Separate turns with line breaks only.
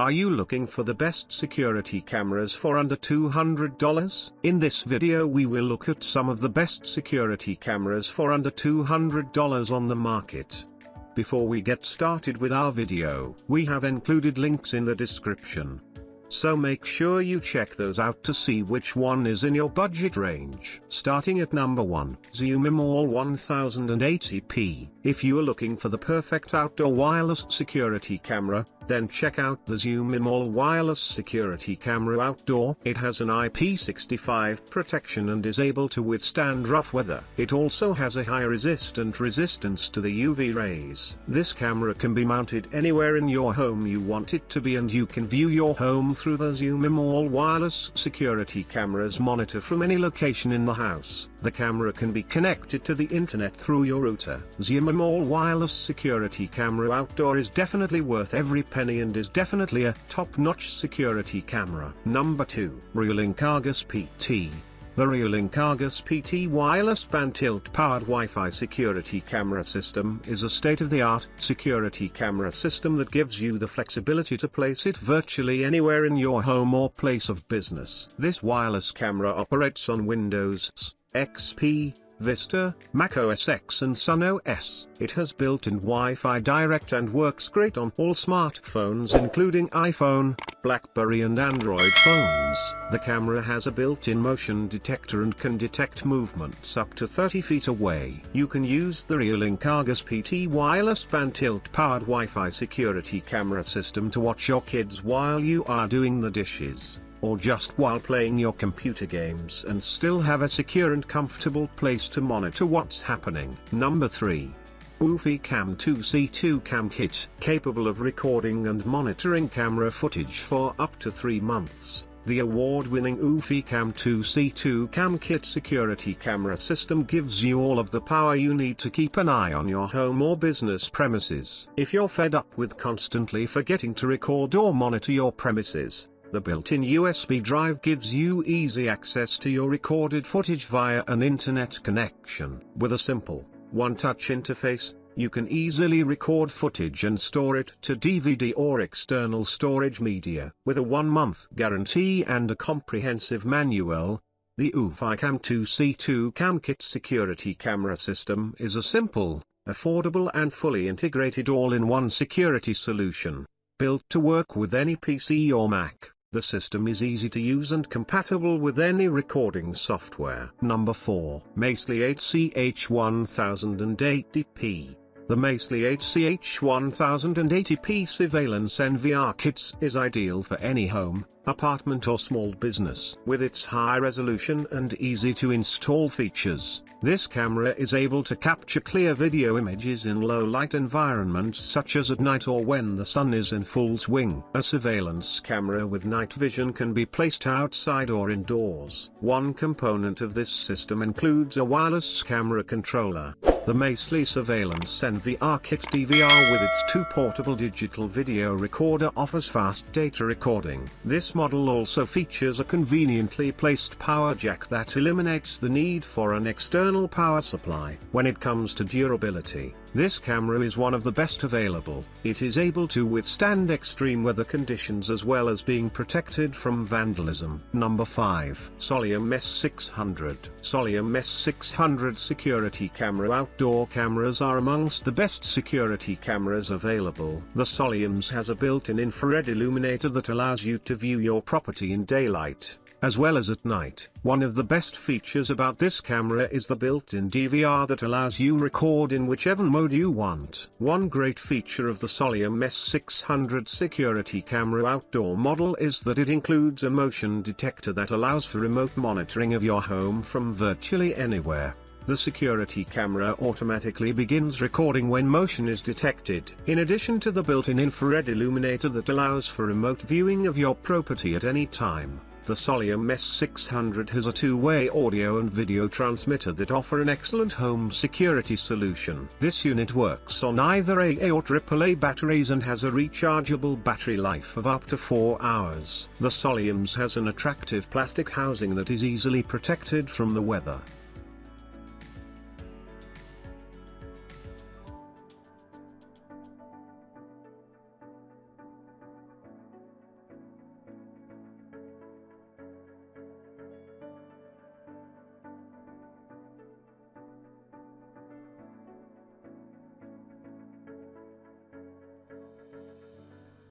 Are you looking for the best security cameras for under $200? In this video we will look at some of the best security cameras for under $200 on the market. Before we get started with our video, we have included links in the description. So make sure you check those out to see which one is in your budget range. Starting at number 1, Zoomim All 1080p. If you are looking for the perfect outdoor wireless security camera, then check out the Zoomim All wireless security camera outdoor. It has an IP65 protection and is able to withstand rough weather. It also has a high resistance to the UV rays. This camera can be mounted anywhere in your home you want it to be, and you can view your home through the Zoomim All wireless security camera's monitor from any location in the house. The camera can be connected to the internet through your router. Zoomim All wireless security camera outdoor is definitely worth every penny and is definitely a top-notch security camera. Number 2, ReolLink Argus PT. The ReolLink Argus PT wireless band tilt-powered Wi-Fi security camera system is a state-of-the-art security camera system that gives you the flexibility to place it virtually anywhere in your home or place of business. This wireless camera operates on Windows XP, Vista, Mac OS X and Sun OS. It has built-in Wi-Fi Direct and works great on all smartphones including iPhone, BlackBerry and Android phones. The camera has a built-in motion detector and can detect movements up to 30 feet away. You can use the ReolLink Argus PT wireless band tilt-powered Wi-Fi security camera system to watch your kids while you are doing the dishes, or just while playing your computer games, and still have a secure and comfortable place to monitor what's happening. Number 3. Ufi Cam 2C2 Cam Kit, capable of recording and monitoring camera footage for up to 3 months. The award-winning Ufi Cam 2C2 Cam Kit security camera system gives you all of the power you need to keep an eye on your home or business premises. If you're fed up with constantly forgetting to record or monitor your premises, the built-in USB drive gives you easy access to your recorded footage via an internet connection. With a simple, one-touch interface, you can easily record footage and store it to DVD or external storage media. With a 1-month guarantee and a comprehensive manual, the Ufi Cam 2C2 Cam Kit security camera system is a simple, affordable and fully integrated all-in-one security solution. Built to work with any PC or Mac, the system is easy to use and compatible with any recording software. Number 4. Maysly HCH1080p. The Maysly HCH1080p Surveillance NVR Kits is ideal for any home, apartment or small business. With its high resolution and easy to install features, this camera is able to capture clear video images in low light environments such as at night or when the sun is in full swing. A surveillance camera with night vision can be placed outside or indoors. One component of this system includes a wireless camera controller. The Maysly Surveillance NVR Kit DVR with its 2 portable digital video recorder offers fast data recording. This model also features a conveniently placed power jack that eliminates the need for an external power supply. When it comes to durability, this camera is one of the best available. It is able to withstand extreme weather conditions as well as being protected from vandalism. Number 5. Solium S600. Solium S600 security camera. Outdoor cameras are amongst the best security cameras available. The Soliums has a built-in infrared illuminator that allows you to view your property in daylight, as well as at night. One of the best features about this camera is the built-in DVR that allows you record in whichever mode you want. One great feature of the Solium S600 security camera outdoor model is that it includes a motion detector that allows for remote monitoring of your home from virtually anywhere. The security camera automatically begins recording when motion is detected. In addition to the built-in infrared illuminator that allows for remote viewing of your property at any time, the Solium S600 has a 2-way audio and video transmitter that offer an excellent home security solution. This unit works on either AA or AAA batteries and has a rechargeable battery life of up to 4 hours. The Soliums has an attractive plastic housing that is easily protected from the weather.